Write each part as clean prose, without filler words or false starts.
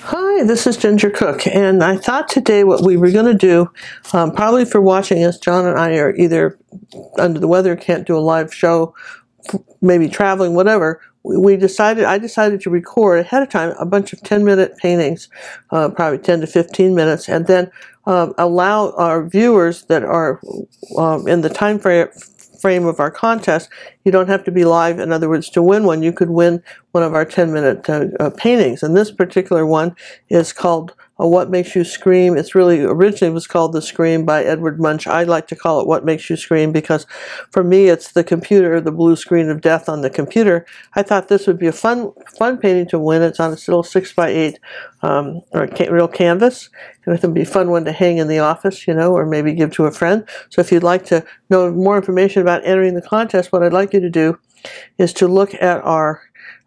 Hi, this is Ginger Cook, and I thought today what we were going to do, probably for watching us, John and I are either under the weather, can't do a live show, maybe traveling, whatever. I decided to record ahead of time a bunch of 10-minute paintings, probably 10 to 15 minutes, and then allow our viewers that are in the time frame of our contest. You don't have to be live. In other words, to win one, you could win one of our 10-minute paintings. And this particular one is called What Makes You Scream. It's really, originally was called The Scream by Edvard Munch. I like to call it What Makes You Scream because for me it's the computer, the blue screen of death on the computer. I thought this would be a fun painting to win. It's on a little 6x8 real canvas. And it would be a fun one to hang in the office, you know, or maybe give to a friend. So if you'd like to know more information about entering the contest, what I'd like you to do is to look at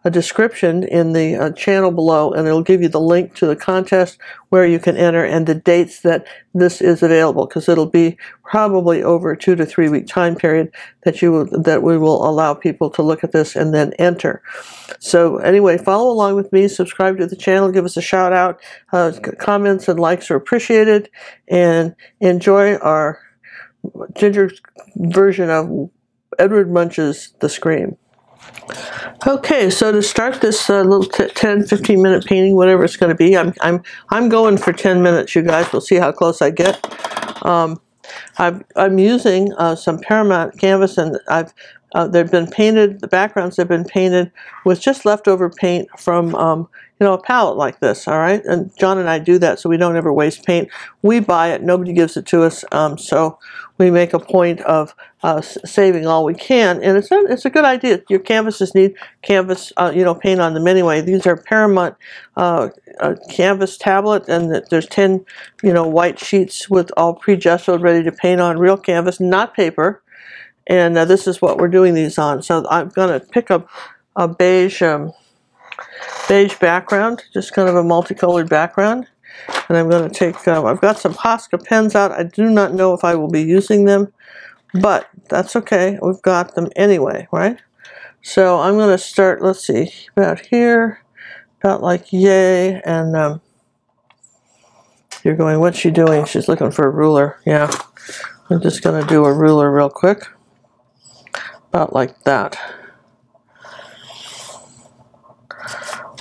a description in the channel below, and it'll give you the link to the contest where you can enter and the dates that this is available, because it'll be probably over a 2 to 3 week time period that we will allow people to look at this and then enter. So anyway, follow along with me, subscribe to the channel, give us a shout out, comments and likes are appreciated, and enjoy our Ginger version of Edvard Munch's The Scream. Okay, so to start this little 10-15 minute painting, whatever it's going to be, I'm going for 10 minutes. You guys will see how close I get. I'm using some Paramount canvas, and they've been painted. The backgrounds have been painted with just leftover paint from you know, a palette like this. All right, and John and I do that so we don't ever waste paint. We buy it; nobody gives it to us. So we make a point of saving all we can, and it's a good idea. Your canvases need canvas, you know, paint on them anyway. These are Paramount canvas tablet, and there's 10, you know, white sheets with all pre-gessoed, ready to paint on, real canvas, not paper. And this is what we're doing these on. So I'm going to pick up a beige background, just kind of a multicolored background. And I'm going to take, I've got some Posca pens out. I do not know if I will be using them, but that's okay. We've got them anyway, right? So I'm going to start, let's see, about here, about like yay, and you're going, what's she doing? She's looking for a ruler. Yeah, I'm just going to do a ruler real quick, about like that.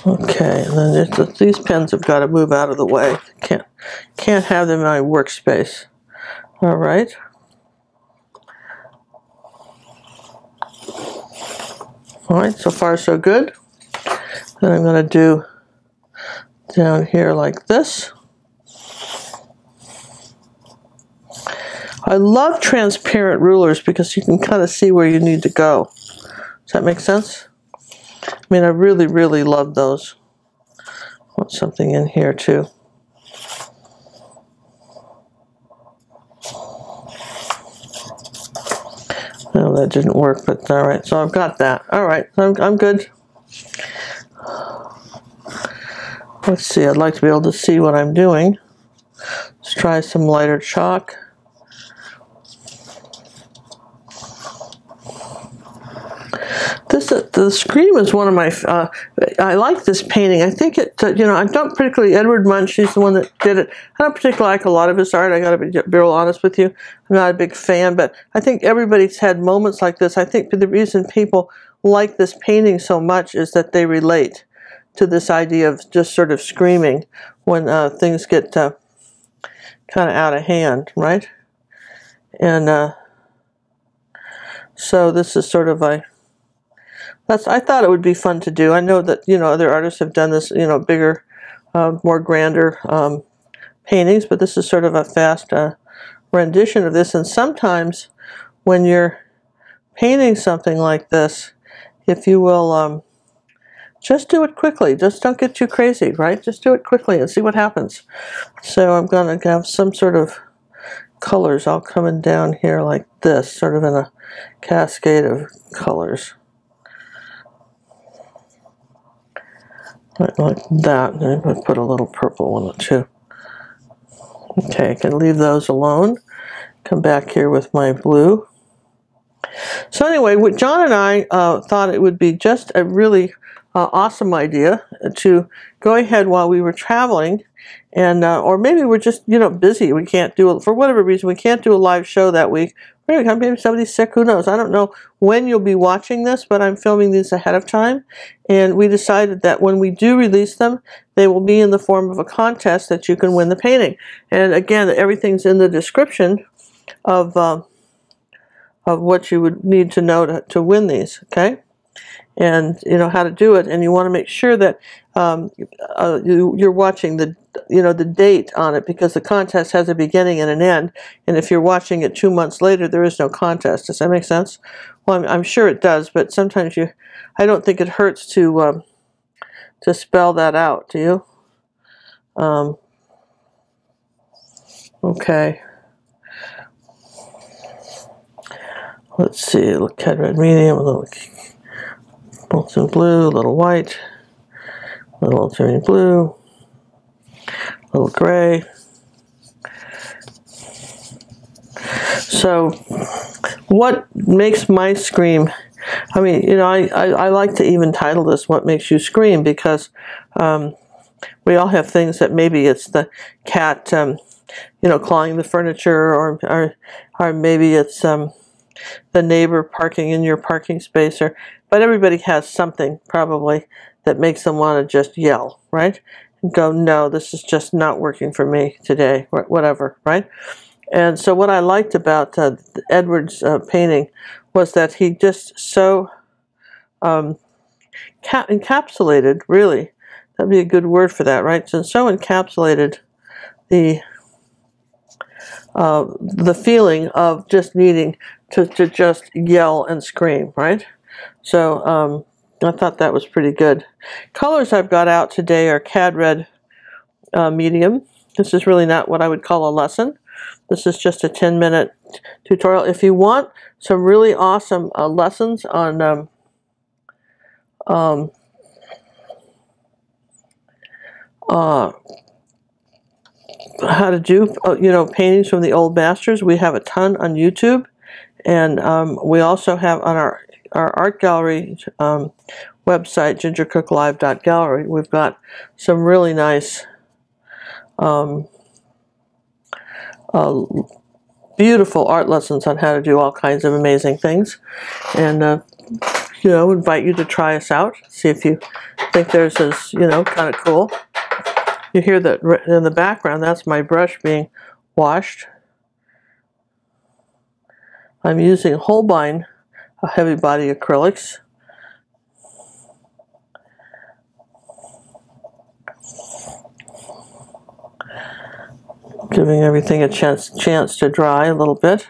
Okay, and then these pens have got to move out of the way. Can't have them in my workspace. All right. All right, so far so good. Then I'm going to do down here like this. I love transparent rulers because you can kind of see where you need to go. Does that make sense? I mean, I really, really love those. Want something in here too. No, that didn't work, but all right. So I've got that. All right, I'm good. Let's see. I'd like to be able to see what I'm doing. Let's try some lighter chalk. The Scream is one of my, I like this painting. I think it, you know, I don't particularly, Edvard Munch, he's the one that did it. I don't particularly like a lot of his art. I got to be real honest with you. I'm not a big fan, but I think everybody's had moments like this. I think the reason people like this painting so much is that they relate to this idea of just sort of screaming when things get kind of out of hand, right? And so this is sort of a, I thought it would be fun to do. I know that, you know, other artists have done this, you know, bigger, more grander paintings, but this is sort of a fast rendition of this. And sometimes when you're painting something like this, if you will just do it quickly. Just don't get too crazy, right? Just do it quickly and see what happens. So I'm going to have some sort of colors all coming down here like this, sort of in a cascade of colors. Like that. And I'm going to put a little purple on it too. Okay, I can leave those alone. Come back here with my blue. So anyway, John and I thought it would be just a really awesome idea to go ahead while we were traveling, and or maybe we're just busy. We can't do it for whatever reason. We can't do a live show that week. Maybe somebody's sick. Who knows? I don't know when you'll be watching this, but I'm filming these ahead of time, and we decided that when we do release them, they will be in the form of a contest that you can win the painting. And again, everything's in the description of what you would need to know to win these. Okay. And how to do it, and you want to make sure that you're watching the date on it, because the contest has a beginning and an end, and if you're watching it 2 months later, there is no contest. Does that make sense? Well, I'm sure it does, but sometimes I don't think it hurts to spell that out. Do you? Okay. Let's see. A little cat red medium, a little ultramarine blue, a little white, a little ultramarine blue, a little gray. So what makes my scream, I mean, I like to even title this "What Makes You Scream," because we all have things that maybe it's the cat, clawing the furniture, or maybe it's the neighbor parking in your parking space, but everybody has something probably that makes them want to just yell, right? And go, no, this is just not working for me today, whatever, right? And so what I liked about Edvard's painting was that he just so encapsulated, really, that'd be a good word for that, right? So encapsulated the feeling of just needing to just yell and scream, right? So I thought that was pretty good. Colors I've got out today are Cad Red medium. This is really not what I would call a lesson. This is just a 10-minute tutorial. If you want some really awesome lessons on how to do paintings from the old masters, we have a ton on YouTube, and we also have on our art gallery website, gingercooklive.gallery, we've got some really nice beautiful art lessons on how to do all kinds of amazing things. And invite you to try us out, see if you think theirs is kind of cool. You hear that in the background, that's my brush being washed. I'm using Holbein heavy body acrylics. Giving everything a chance to dry a little bit.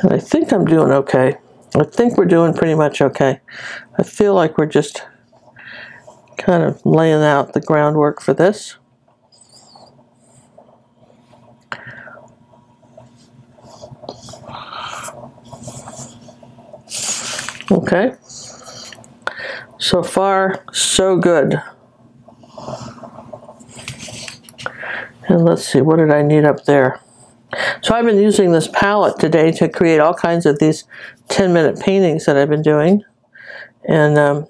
And I think I'm doing okay. I think we're doing pretty much okay. I feel like we're just kind of laying out the groundwork for this. Okay. So far, so good. And let's see, what did I need up there? So I've been using this palette today to create all kinds of these 10-minute paintings that I've been doing. And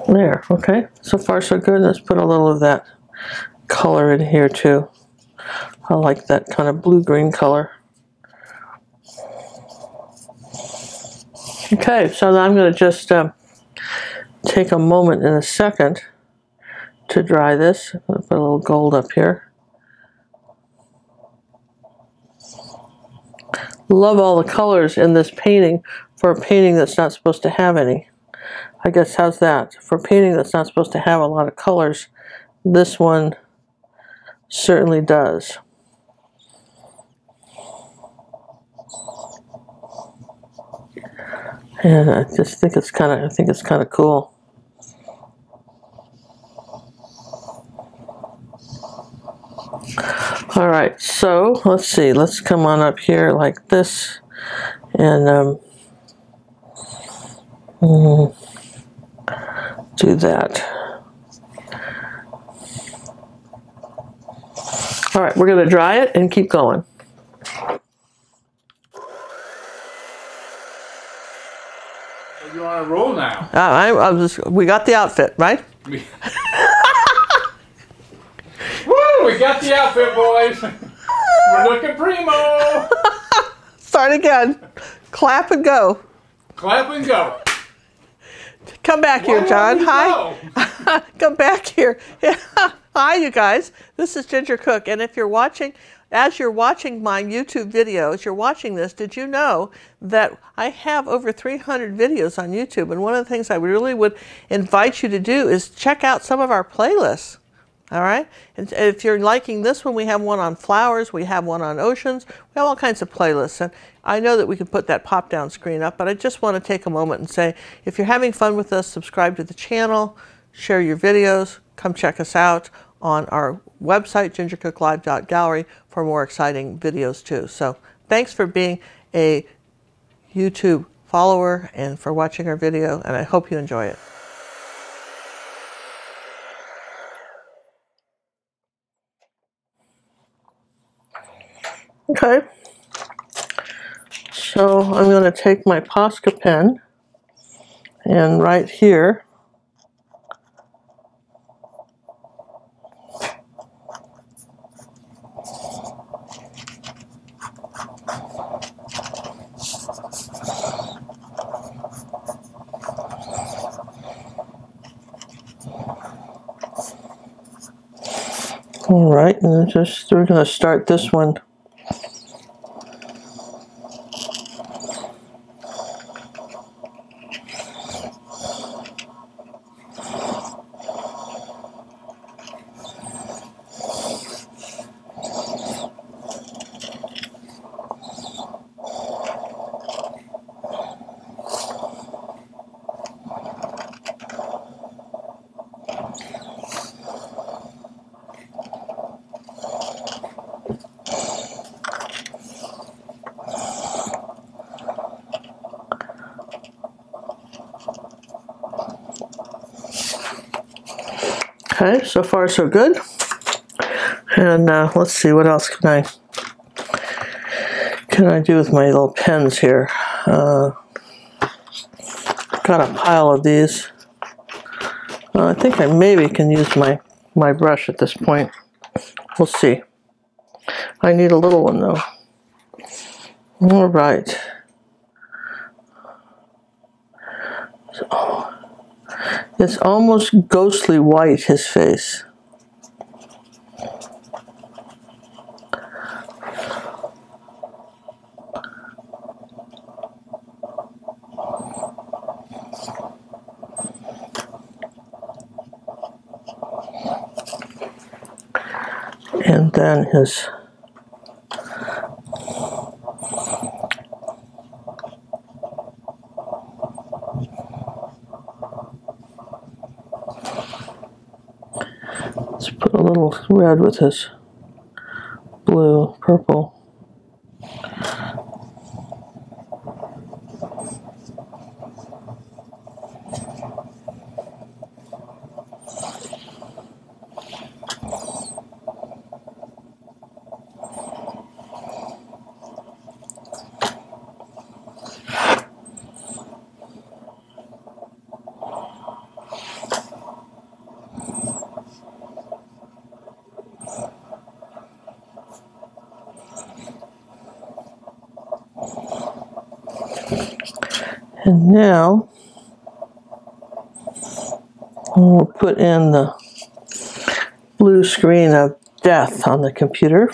there, okay. So far so good. Let's put a little of that color in here too. I like that kind of blue-green color. Okay, so now I'm going to just take a moment in a second to dry this. I'm going to put a little gold up here. Love all the colors in this painting for a painting that's not supposed to have any. I guess, how's that? For a painting that's not supposed to have a lot of colors, this one certainly does. And I just think it's kind of, cool. All right, so let's see. Let's come on up here like this, and do that. All right, we're going to dry it and keep going. You're on a roll now. We got the outfit, right? Woo! We got the outfit, boys. We're looking primo. Start again. Clap and go. Clap and go. Come back here, John. Hi. Come back here. Hi, you guys. This is Ginger Cook, and if you're watching, as you're watching my YouTube videos, you're watching this, did you know that I have over 300 videos on YouTube? And one of the things I really would invite you to do is check out some of our playlists. All right? And if you're liking this one, we have one on flowers, we have one on oceans, we have all kinds of playlists. And I know that we can put that pop-down screen up, but I just want to take a moment and say, if you're having fun with us, subscribe to the channel, share your videos, come check us out on our website, gingercooklive.gallery, for more exciting videos too. So thanks for being a YouTube follower and for watching our video, and I hope you enjoy it. Okay, so I'm going to take my Posca pen and right here, all right, and we're going to start this one. Okay, so far so good. And let's see, what else can I do with my little pens here? Got a pile of these. I think I maybe can use my brush at this point. We'll see. I need a little one though. All right. So, it's almost ghostly white, his face. And then his let's put a little red with his blue, purple. And now we'll put in the blue screen of death on the computer.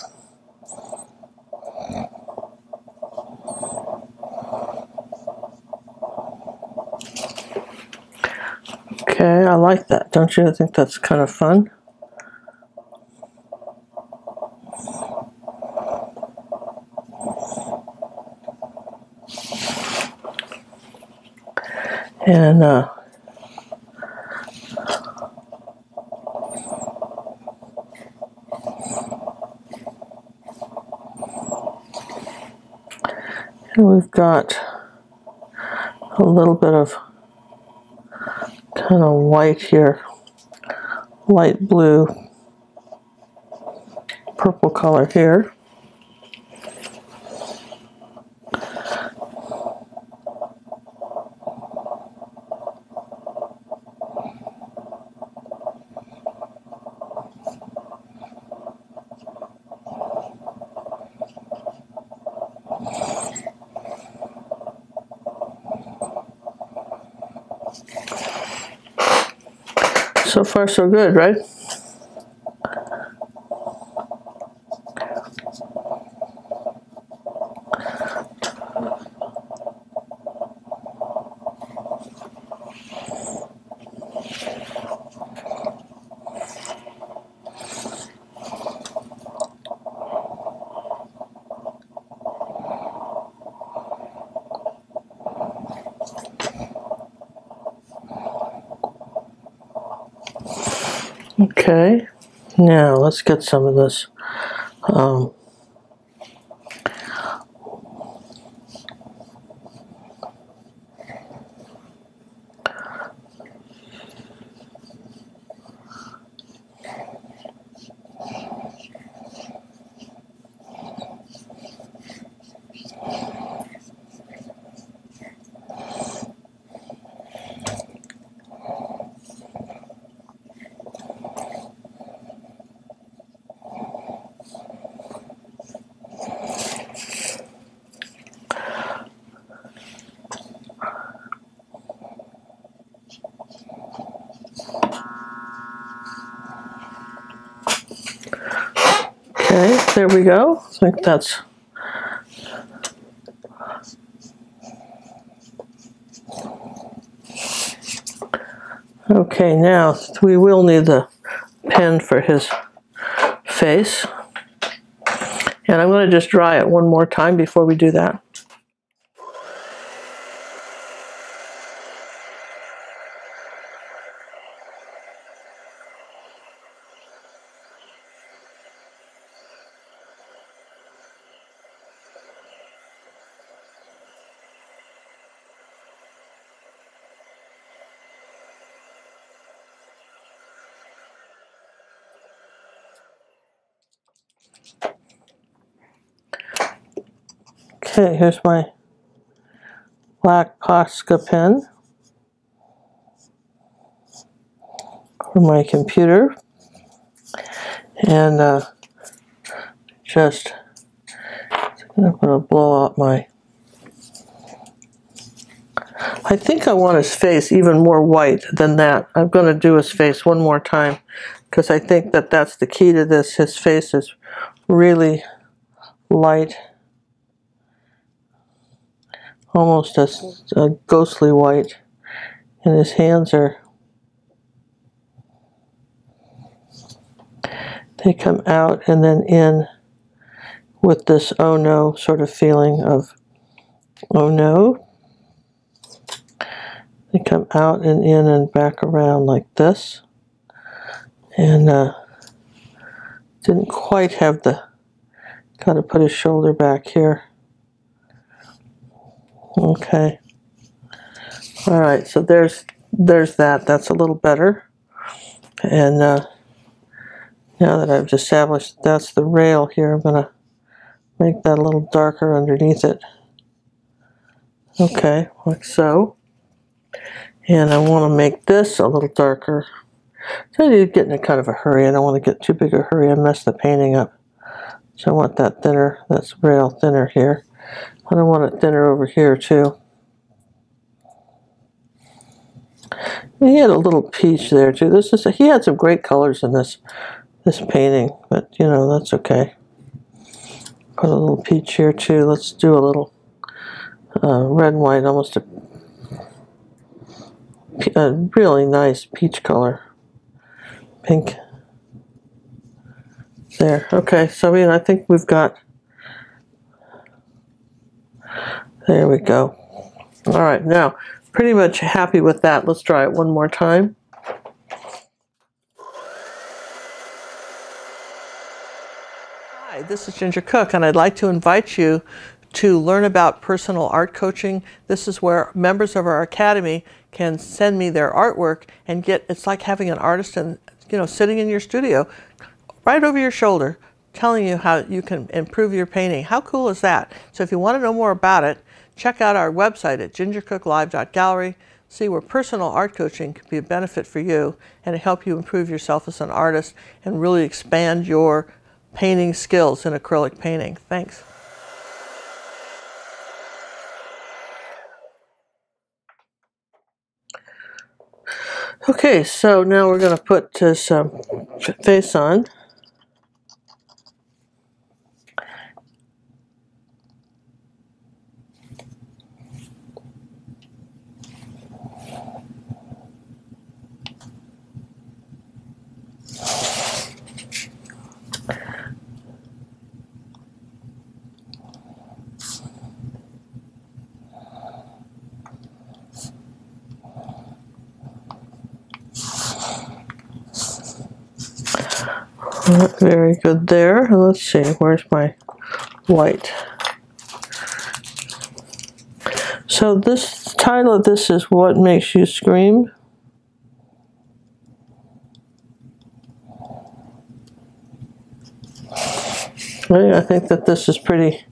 Okay, I like that, don't you? I think that's kind of fun. And And we've got a little bit of kind of white here, light blue, purple color here. So far, so good, right? Okay, now let's get some of this. Okay, there we go. I think that's okay. Now we will need the pen for his face, and I'm going to just dry it one more time before we do that. Okay, here's my black Posca pen for my computer, and just I'm going to blow out my. I think I want his face even more white than that. I'm going to do his face one more time because I think that that's the key to this. His face is really light. Almost a ghostly white, and his hands they come out and then in with this oh no sort of feeling of oh no. They come out and in and back around like this, and didn't quite have the, got to put his shoulder back here. Okay. All right, so there's that. That's a little better. And now that I've established that's the rail here, I'm going to make that a little darker underneath it. Okay, like so. And I want to make this a little darker. So you get in a kind of a hurry. I don't want to get too big a hurry and mess the painting up. So I want that thinner, that's rail thinner here. I don't want it thinner over here too. He had a little peach there too. He had some great colors in this painting, but you know, that's okay. Put a little peach here too. Let's do a little red and white, almost a really nice peach color. Pink. There. Okay, so I mean, I think we've got, there we go. All right, now, pretty much happy with that. Let's try it one more time. Hi, this is Ginger Cook, and I'd like to invite you to learn about personal art coaching. This is where members of our academy can send me their artwork and it's like having an artist and sitting in your studio right over your shoulder telling you how you can improve your painting. How cool is that? So if you want to know more about it, check out our website at gingercooklive.gallery. See where personal art coaching could be a benefit for you and help you improve yourself as an artist and really expand your painting skills in acrylic painting. Thanks. Okay, so now we're going to put this face on. Very good there. Let's see, where's my white? So this title of this is What Makes You Scream? I think that this is pretty,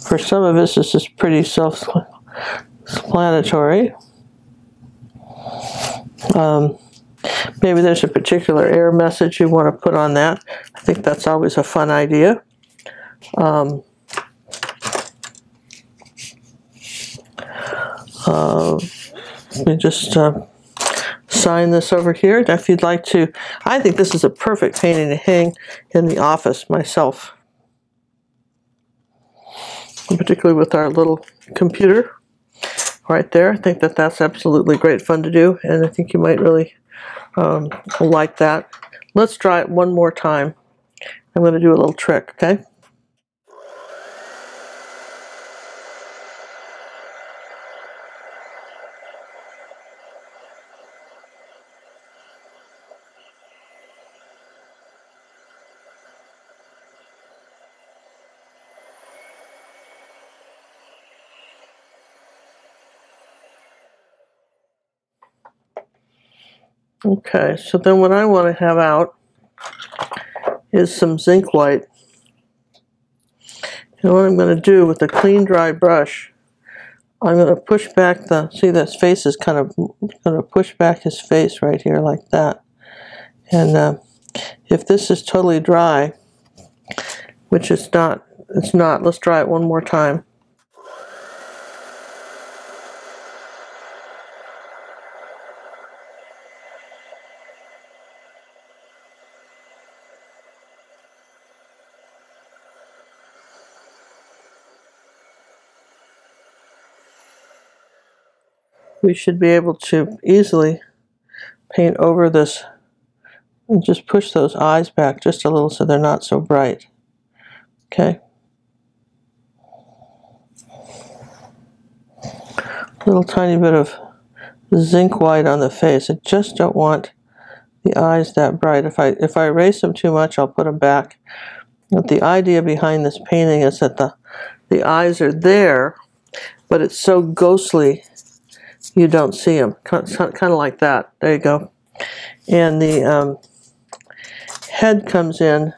for some of us, this is pretty self-explanatory. Maybe there's a particular air message you want to put on that. I think that's always a fun idea. Let me just sign this over here. If you'd like to, I think this is a perfect painting to hang in the office myself. And particularly with our little computer right there. I think that that's absolutely great fun to do, and I think you might really like that. Let's try it one more time. I'm going to do a little trick, okay? Okay, so then what I want to have out is some zinc white. And what I'm going to do with a clean, dry brush, I'm going to push back see this face is kind of going to push back his face right here like that. And if this is totally dry, which it's not, let's try it one more time. We should be able to easily paint over this and just push those eyes back just a little so they're not so bright. Okay. A little tiny bit of zinc white on the face. I just don't want the eyes that bright. If I erase them too much, I'll put them back. But the idea behind this painting is that the eyes are there, but it's so ghostly you don't see them. Kind of like that. There you go. And the head comes in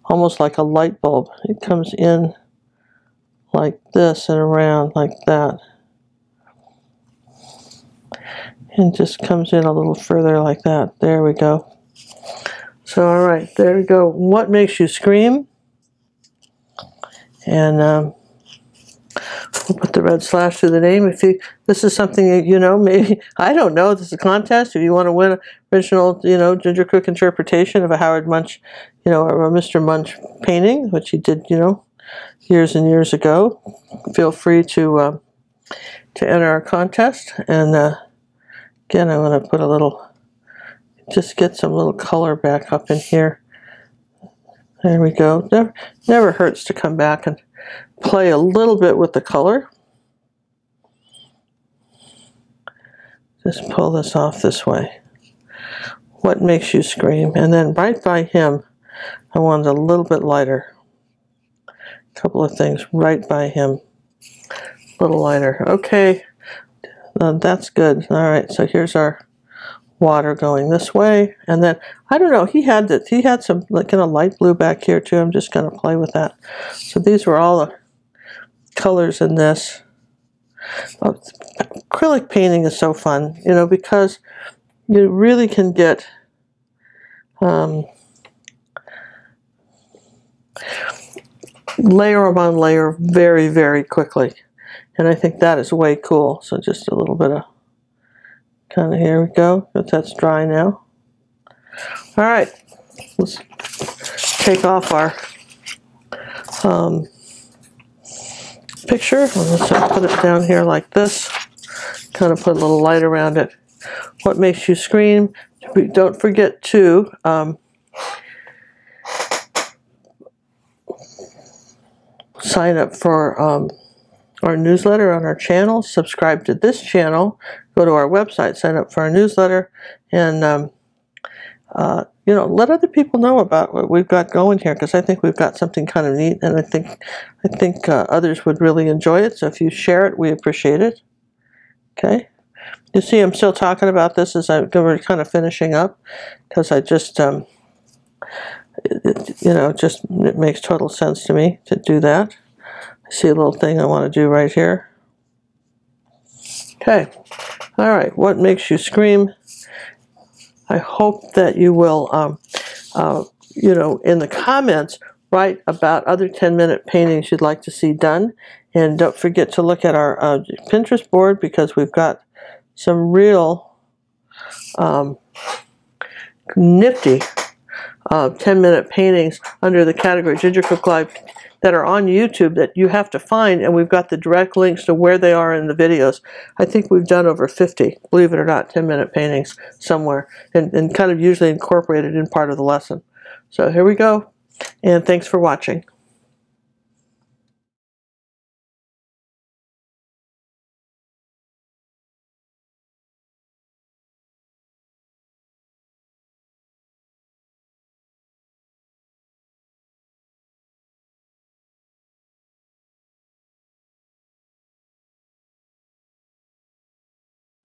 almost like a light bulb. It comes in like this and around like that. And just comes in a little further like that. There we go. So, all right, there we go. What makes you scream? And we'll put the red slash through the name. This is something that, maybe, I don't know, this is a contest. If you want to win an original, Ginger Cook interpretation of a Howard Munch, or a Mr. Munch painting, which he did, years and years ago, feel free to enter our contest. And again, I want to put a little, just get some little color back up in here. There we go. Never hurts to come back and play a little bit with the color. Just pull this off this way. What makes you scream? And then right by him, I want it a little bit lighter. couple of things right by him. A little lighter. Okay, that's good. All right, so here's our water going this way, and then I don't know. He had some like kind of light blue back here too. I'm just going to play with that. So these were all the colors in this. Oh, acrylic painting is so fun, you know, because you really can get layer upon layer very, very quickly, and I think that is way cool. So just a little bit of kind of, here we go. That's dry now. All right, let's take off our picture. Let's put it down here like this. Kind of put a little light around it. What makes you scream? Don't forget to sign up for our newsletter on our channel. Subscribe to this channel. Go to our website, sign up for our newsletter, and you know, let other people know about what we've got going here, because I think we've got something kind of neat, and I think others would really enjoy it. So if you share it, we appreciate it. Okay, you see, I'm still talking about this as we're kind of finishing up, because I just you know, it makes total sense to me to do that. I see a little thing I want to do right here. Okay, all right. What makes you scream? I hope that you will, you know, in the comments, write about other 10-minute paintings you'd like to see done. And don't forget to look at our Pinterest board, because we've got some real nifty 10-minute paintings under the category Ginger Cook Live that are on YouTube that you have to find, and we've got the direct links to where they are in the videos. I think we've done over 50, believe it or not, 10-minute paintings somewhere, and kind of usually incorporated in part of the lesson. So here we go, and thanks for watching.